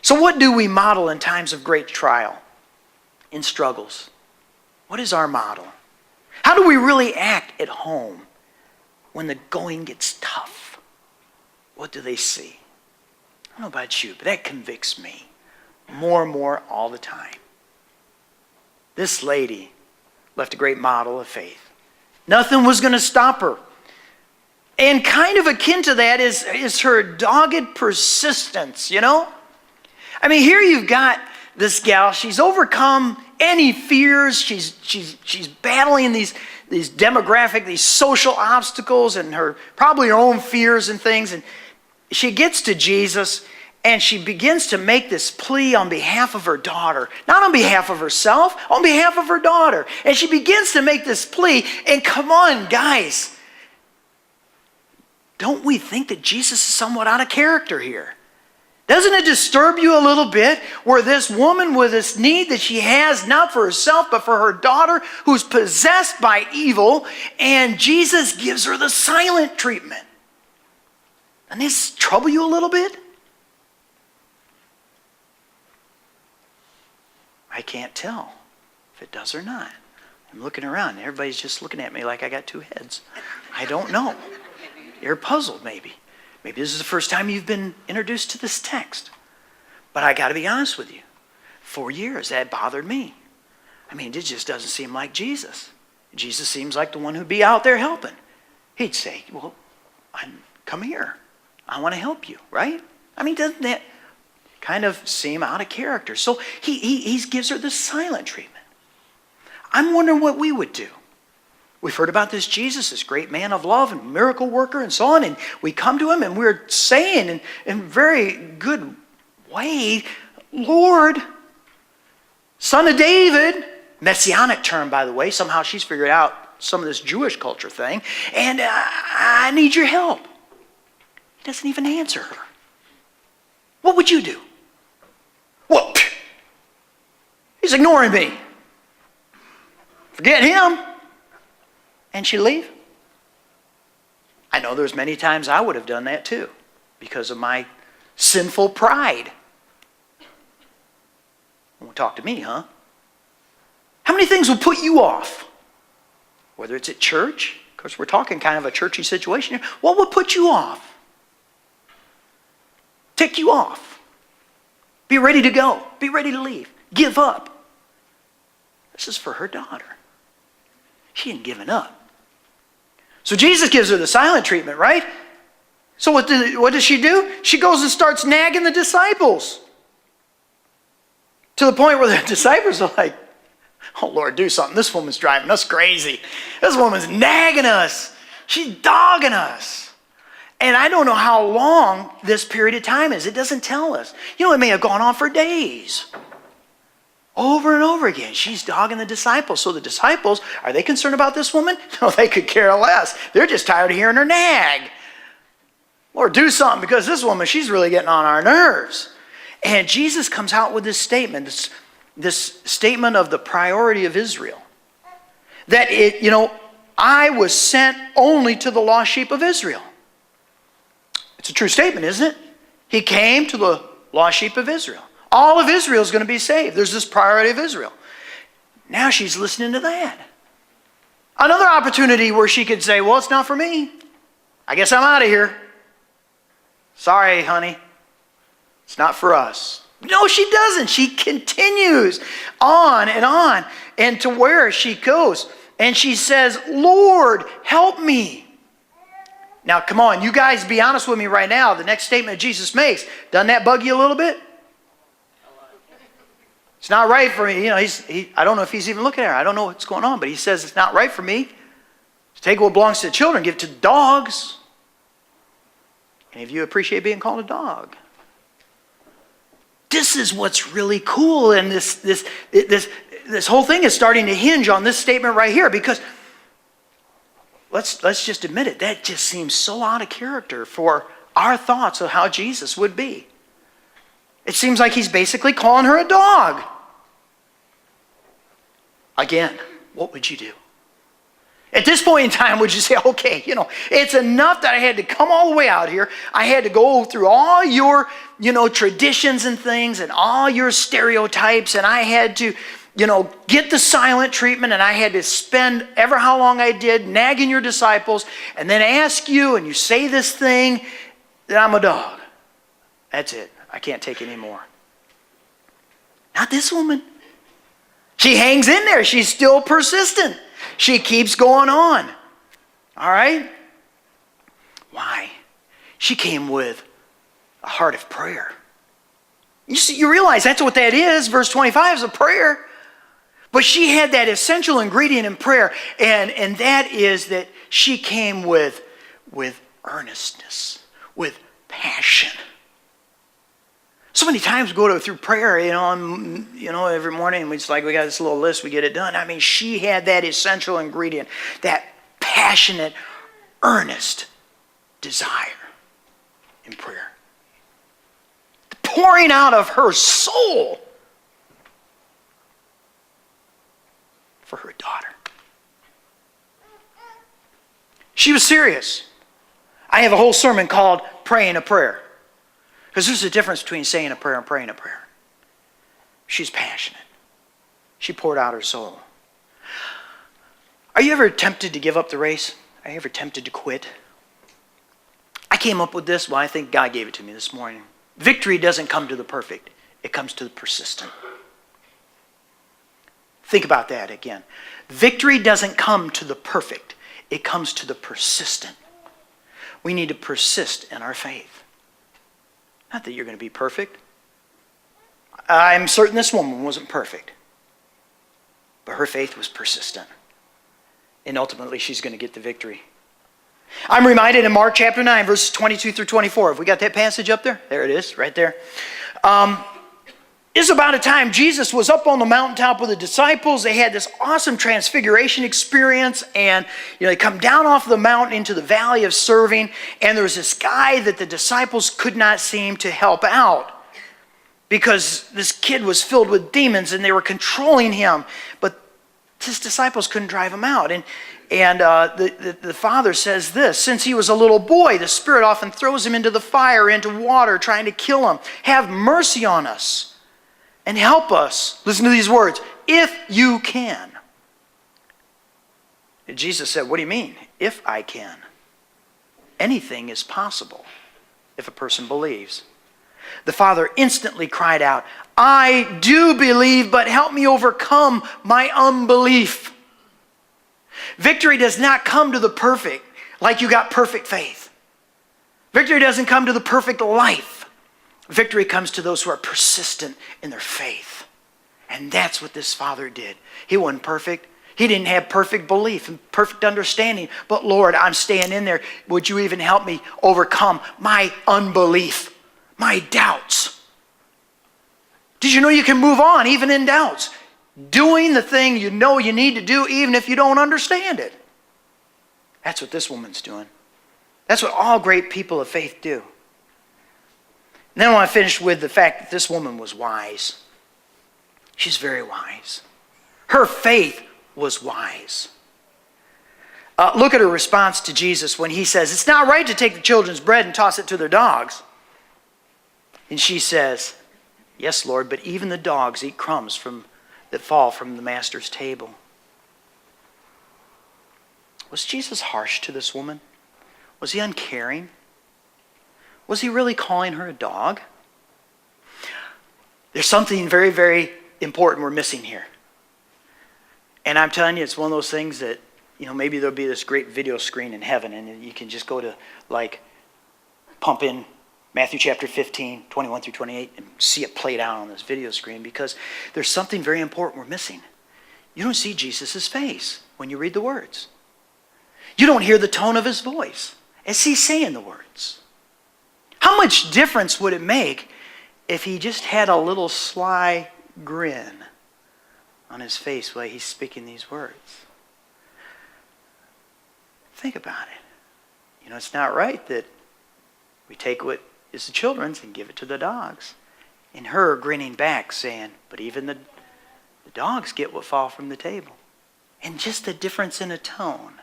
So what do we model in times of great trial, in struggles? What is our model? How do we really act at home when the going gets tough? What do they see? I don't know about you, but that convicts me more and more all the time. This lady left a great model of faith. Nothing was going to stop her. And kind of akin to that is her dogged persistence, you know? I mean, here you've got this gal. She's overcome any fears. She's battling these demographic, these social obstacles, and probably her own fears and things. And she gets to Jesus, and she begins to make this plea on behalf of her daughter. Not on behalf of herself, on behalf of her daughter. And she begins to make this plea. And come on, guys. Don't we think that Jesus is somewhat out of character here? Doesn't it disturb you a little bit where this woman with this need that she has, not for herself, but for her daughter who's possessed by evil, and Jesus gives her the silent treatment? Doesn't this trouble you a little bit? I can't tell if it does or not. I'm looking around. Everybody's just looking at me like I got two heads. I don't know. You're puzzled, maybe. Maybe this is the first time you've been introduced to this text. But I got to be honest with you. 4 years, that bothered me. I mean, it just doesn't seem like Jesus. Jesus seems like the one who'd be out there helping. He'd say, well, come here. I want to help you, right? I mean, doesn't that kind of seem out of character? So he gives her the silent treatment. I'm wondering what we would do. We've heard about this Jesus, this great man of love and miracle worker and so on, and we come to him and we're saying in very good way, Lord, Son of David, messianic term, by the way. Somehow she's figured out some of this Jewish culture thing, and I need your help. He doesn't even answer her. What would you do? Well, he's ignoring me. Forget him. And she'd leave. I know there's many times I would have done that too because of my sinful pride. Won't talk to me, huh? How many things will put you off? Whether it's at church, of course we're talking kind of a churchy situation here. What would put you off? Tick you off. Be ready to go. Be ready to leave. Give up. This is for her daughter. She ain't giving up. So Jesus gives her the silent treatment, right? So what does she do? She goes and starts nagging the disciples. To the point where the disciples are like, oh Lord, do something. This woman's driving us crazy. This woman's nagging us. She's dogging us. And I don't know how long this period of time is. It doesn't tell us. You know, it may have gone on for days. Over and over again, she's dogging the disciples. So the disciples, are they concerned about this woman? No, they could care less. They're just tired of hearing her nag. Lord, do something because this woman, she's really getting on our nerves. And Jesus comes out with this statement, this statement of the priority of Israel. That I was sent only to the lost sheep of Israel. It's a true statement, isn't it? He came to the lost sheep of Israel. All of Israel is going to be saved. There's this priority of Israel. Now she's listening to that. Another opportunity where she could say, well, it's not for me. I guess I'm out of here. Sorry, honey. It's not for us. No, she doesn't. She continues on, and to where she goes. And she says, Lord, help me. Now, come on, you guys be honest with me right now. The next statement Jesus makes, doesn't that bug you a little bit? It's not right for me. I don't know if he's even looking at her. I don't know what's going on, but he says it's not right for me to take what belongs to the children and give it to dogs. Any of you appreciate being called a dog? This is what's really cool, and this whole thing is starting to hinge on this statement right here, because let's just admit it, that just seems so out of character for our thoughts of how Jesus would be. It seems like he's basically calling her a dog. Again, what would you do? At this point in time, would you say, okay, it's enough that I had to come all the way out here. I had to go through all your, traditions and things and all your stereotypes, and I had to, get the silent treatment, and I had to spend ever how long I did nagging your disciples, and then ask you, and you say this thing, that I'm a dog. That's it. I can't take any more. Not this woman. She hangs in there. She's still persistent. She keeps going on. All right? Why? She came with a heart of prayer. You realize that's what that is. Verse 25 is a prayer. But she had that essential ingredient in prayer, and that is that she came with earnestness, with passion. So many times we go through prayer, every morning, and we got this little list, we get it done. I mean, she had that essential ingredient, that passionate, earnest desire in prayer. The pouring out of her soul for her daughter. She was serious. I have a whole sermon called Praying a Prayer. Because there's a difference between saying a prayer and praying a prayer. She's passionate. She poured out her soul. Are you ever tempted to give up the race? Are you ever tempted to quit? I came up with this. Well, I think God gave it to me this morning. Victory doesn't come to the perfect. It comes to the persistent. Think about that again. Victory doesn't come to the perfect. It comes to the persistent. We need to persist in our faith. Not that you're going to be perfect. I'm certain this woman wasn't perfect. But her faith was persistent. And ultimately, she's going to get the victory. I'm reminded in Mark chapter 9, verses 22 through 24. Have we got that passage up there? There it is, right there. It's about a time Jesus was up on the mountaintop with the disciples. They had this awesome transfiguration experience, and they come down off the mountain into the valley of serving, and there was this guy that the disciples could not seem to help out because this kid was filled with demons and they were controlling him, but his disciples couldn't drive him out. And the father says this: since he was a little boy, the Spirit often throws him into the fire, into water, trying to kill him. Have mercy on us and help us. Listen to these words. If you can. And Jesus said, what do you mean? If I can. Anything is possible if a person believes. The father instantly cried out, I do believe, but help me overcome my unbelief. Victory does not come to the perfect like you got perfect faith. Victory doesn't come to the perfect life. Victory comes to those who are persistent in their faith. And that's what this father did. He wasn't perfect. He didn't have perfect belief and perfect understanding. But Lord, I'm staying in there. Would you even help me overcome my unbelief, my doubts? Did you know you can move on even in doubts? Doing the thing you know you need to do even if you don't understand it. That's what this woman's doing. That's what all great people of faith do. And then I want to finish with the fact that this woman was wise. She's very wise. Her faith was wise. Look at her response to Jesus when he says, it's not right to take the children's bread and toss it to their dogs. And she says, yes, Lord, but even the dogs eat crumbs that fall from the master's table. Was Jesus harsh to this woman? Was he uncaring? Was he really calling her a dog? There's something very, very important we're missing here. And I'm telling you, it's one of those things that, maybe there'll be this great video screen in heaven and you can just go to, pump in Matthew chapter 15, 21 through 28 and see it played out on this video screen, because there's something very important we're missing. You don't see Jesus' face when you read the words. You don't hear the tone of his voice as he's saying the words. How much difference would it make if he just had a little sly grin on his face while he's speaking these words? Think about it. It's not right that we take what is the children's and give it to the dogs. And her grinning back saying, but even the dogs get what fall from the table. And just a difference in a tone